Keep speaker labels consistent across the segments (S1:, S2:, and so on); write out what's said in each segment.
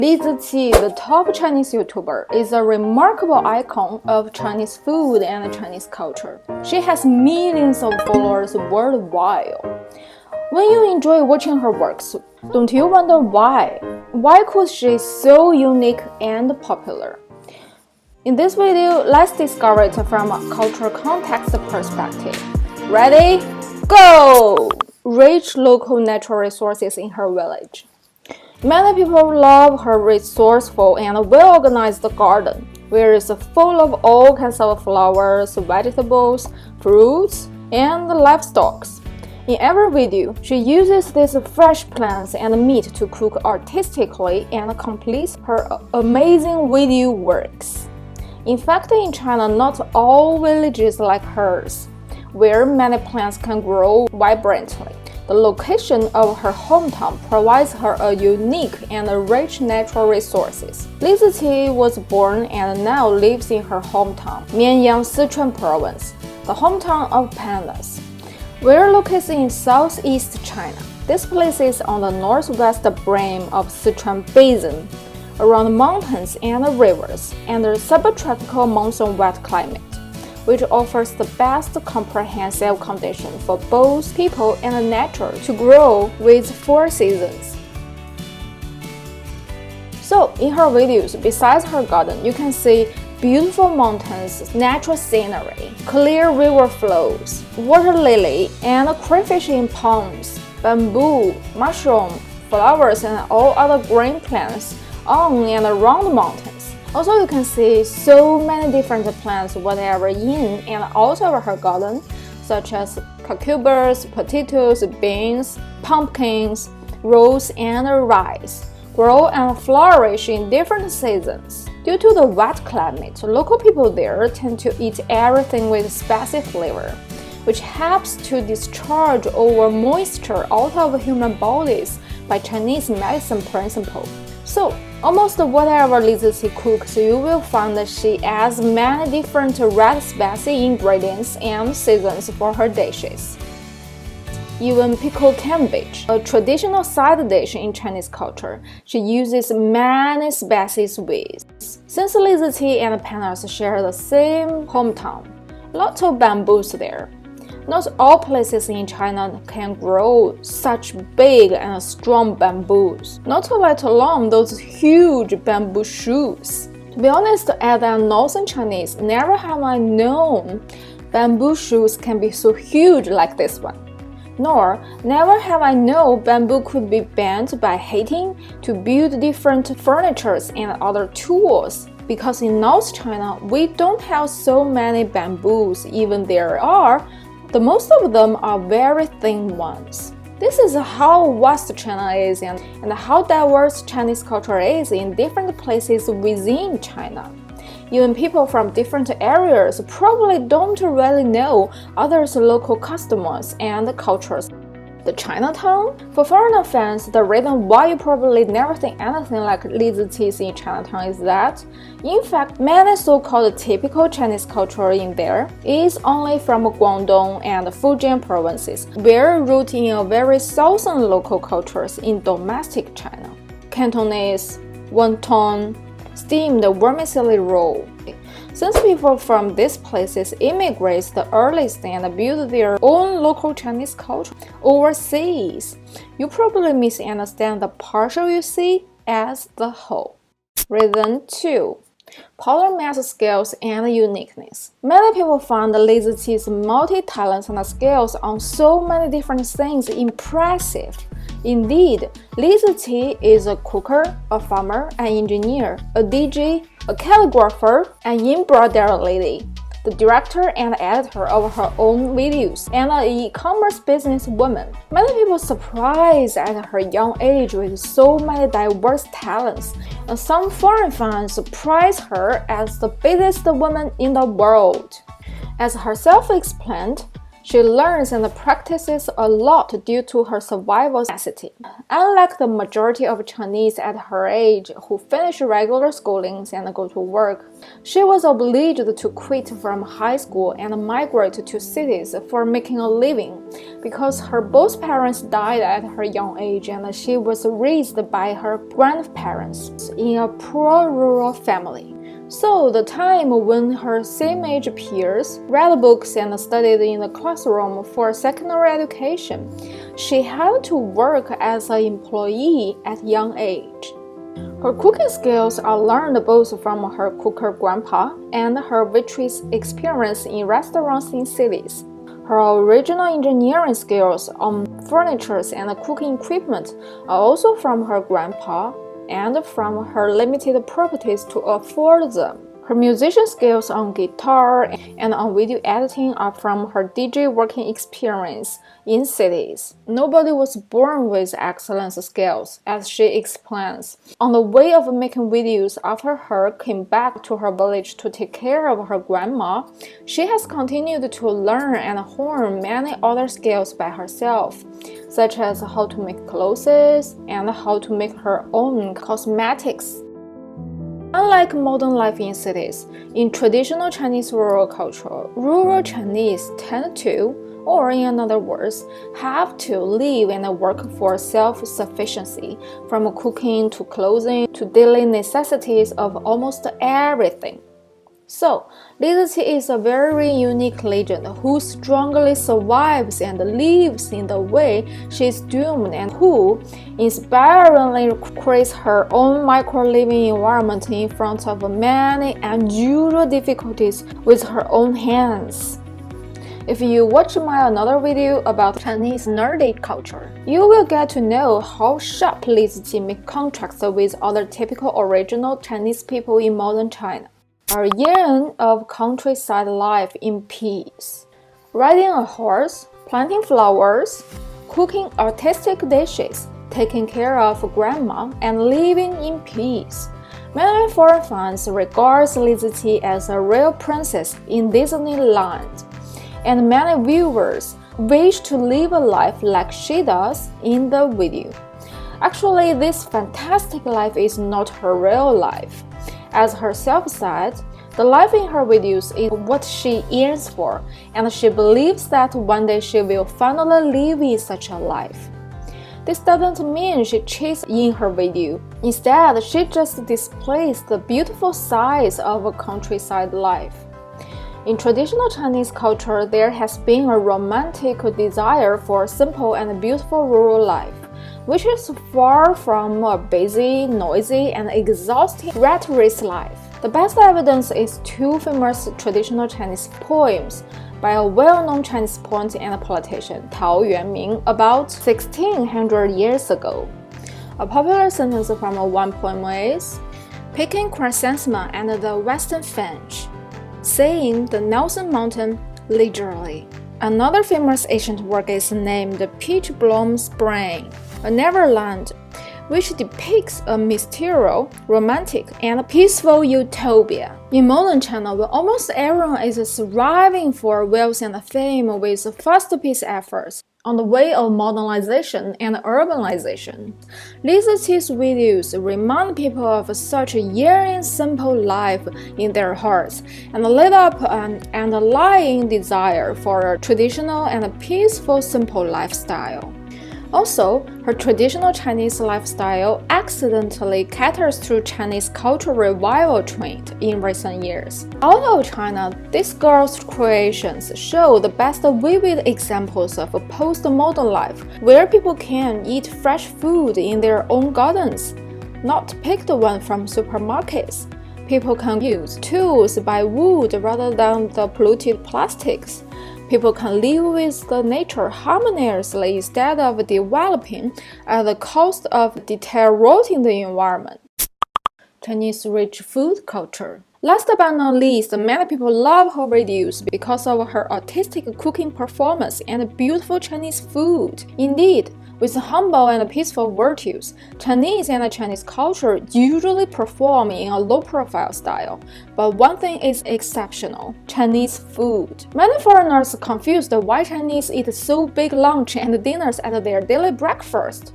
S1: Liziqi, the top Chinese YouTuber, is a remarkable icon of Chinese food and Chinese culture. She has millions of followers worldwide. When you enjoy watching her works, don't you wonder why? Why could she be so unique and popular? In this video, let's discover it from a cultural context perspective. Ready? Go! Rich local natural resources in her village. Many people love her resourceful and well-organized garden, where it's full of all kinds of flowers, vegetables, fruits, and livestock. In every video, she uses these fresh plants and meat to cook artistically and completes her amazing video works. In fact, in China, not all villages like hers, where many plants can grow vibrantly. The location of her hometown provides her a unique and rich natural resources. Liziqi was born and now lives in her hometown, Mianyang, Sichuan province, the hometown of pandas. We're located in southeast China. This place is on the northwest brim of Sichuan Basin, around mountains and rivers, and a subtropical monsoon wet climate, which offers the best comprehensive condition for both people and nature to grow with 4 seasons. So, in her videos, besides her garden, you can see beautiful mountains, natural scenery, clear river flows, water lily, and crayfish in ponds, bamboo, mushroom, flowers, and all other green plants on and around the mountains. Also, you can see so many different plants whatever in and out of her garden, such as cucumbers, potatoes, beans, pumpkins, rose, and rice, grow and flourish in different seasons. Due to the wet climate, local people there tend to eat everything with spicy flavor, which helps to discharge over moisture out of human bodies by Chinese medicine principle. So, almost whatever Liziqi cooks, you will find that she adds many different red spicy ingredients and seasons for her dishes. Even pickled cabbage, a traditional side dish in Chinese culture, she uses many spices with. Since Liziqi and pandas share the same hometown, lots of bamboos there. Not all places in China can grow such big and strong bamboos, not let alone those huge bamboo shoots. To be honest, as a northern Chinese, never have I known bamboo shoots can be so huge like this one. Nor never have I known bamboo could be bent by heating to build different furnitures and other tools. Because in North China, we don't have so many bamboos, even there are. The most of them are very thin ones. This is how vast China is and how diverse Chinese culture is in different places within China. Even people from different areas probably don't really know others' local customs and cultures. The Chinatown? For foreigner fans, the reason why you probably never think anything like Liziqi's in Chinatown is that, in fact, many so-called typical Chinese culture in there is only from Guangdong and Fujian provinces, very rooted in a very southern local cultures in domestic China. Cantonese, wonton, steamed vermicelli roll. Since people from these places immigrate the earliest and build their own local Chinese culture overseas, you probably misunderstand the partial you see as the whole. Reason 2. Polymath skills and uniqueness. Many people find Liziqi's multi-talents and skills on so many different things impressive. Indeed, Liziqi is a cooker, a farmer, an engineer, a DJ, a calligrapher, an embroidery lady, the director and editor of her own videos, and an e-commerce businesswoman. Many people surprised at her young age with so many diverse talents, and some foreign fans praise her as the busiest woman in the world. As herself explained, She learns and practices a lot due to her survival necessity. Unlike the majority of Chinese at her age who finish regular schoolings and go to work, she was obliged to quit from high school and migrate to cities for making a living because her both parents died at her young age and she was raised by her grandparents in a poor rural family. So the time when her same-age peers read books and studied in the classroom for secondary education, she had to work as an employee at a young age. Her cooking skills are learned both from her cooker grandpa and her waitress experience in restaurants in cities. Her original engineering skills on furniture and cooking equipment are also from her grandpa and from her limited properties to afford them. Her musician skills on guitar and on video editing are from her DJ working experience in cities. Nobody was born with excellent skills, as she explains. On the way of making videos after her came back to her village to take care of her grandma, she has continued to learn and hone many other skills by herself, such as how to make clothes and how to make her own cosmetics. Unlike modern life in cities, in traditional Chinese rural culture, rural Chinese tend to, or in other words, have to live and work for self-sufficiency, from cooking to clothing to daily necessities of almost everything. So, Liziqi is a very unique legend who strongly survives and lives in the way she is doomed and who inspiringly creates her own micro-living environment in front of many unusual difficulties with her own hands. If you watch my another video about Chinese nerdy culture, you will get to know how sharp Liziqi make contrasts with other typical original Chinese people in modern China. A year of countryside life in peace. Riding a horse, planting flowers, cooking artistic dishes, taking care of grandma, and living in peace. Many foreign fans regard Liziqi as a real princess in Disneyland, and many viewers wish to live a life like she does in the video. Actually, this fantastic life is not her real life. As herself said, the life in her videos is what she yearns for, and she believes that one day she will finally live in such a life. This doesn't mean she cheats in her video. Instead, she just displays the beautiful sides of a countryside life. In traditional Chinese culture, there has been a romantic desire for a simple and beautiful rural life, which is far from a busy, noisy, and exhausting rat race life. The best evidence is two famous traditional Chinese poems by a well-known Chinese poet and politician, Tao Yuanming, about 1600 years ago. A popular sentence from one poem is, "Picking chrysanthemum and the western finch, seeing the Nelson Mountain leisurely." Another famous ancient work is named Peach Bloom Spring, a Neverland, which depicts a mysterious, romantic, and peaceful utopia. In modern China, where almost everyone is striving for wealth and fame with fast-paced efforts on the way of modernization and urbanization, Liziqi's videos remind people of such a yearning simple life in their hearts and lit up an underlying desire for a traditional and peaceful simple lifestyle. Also, her traditional Chinese lifestyle accidentally caters to Chinese cultural revival trend in recent years. Out of China, this girl's creations show the best vivid examples of a postmodern life, where people can eat fresh food in their own gardens, not picked one from supermarkets. People can use tools by wood rather than the polluted plastics. People can live with the nature harmoniously instead of developing at the cost of deteriorating the environment. Chinese rich food culture. Last but not least, many people love her videos because of her artistic cooking performance and beautiful Chinese food. Indeed, With humble and peaceful virtues, Chinese and Chinese culture usually perform in a low-profile style, but one thing is exceptional: Chinese food. Many foreigners confuse why Chinese eat so big lunch and dinners at their daily breakfast.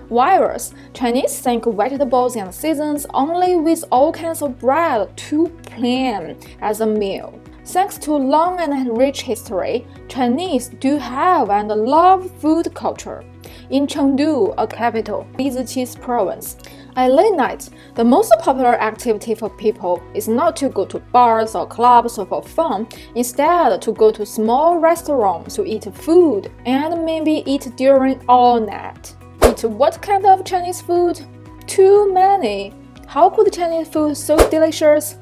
S1: Whereas Chinese think vegetables and seasons only with all kinds of bread too plain as a meal. Thanks to long and rich history, Chinese do have and love food culture. In Chengdu, a capital, Liziqi's province, at late night, the most popular activity for people is not to go to bars or clubs for fun, instead to go to small restaurants to eat food and maybe eat during all night. Eat what kind of Chinese food? Too many. How could Chinese food so delicious?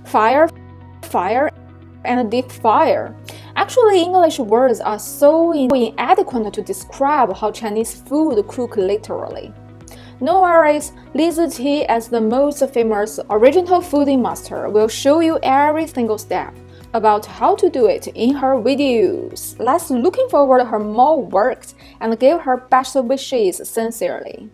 S1: Fire, and deep fire. Actually, English words are so inadequate to describe how Chinese food cook literally. No worries, Liziqi, as the most famous original fooding master, will show you every single step about how to do it in her videos. Let's looking forward to her more works and give her best wishes sincerely.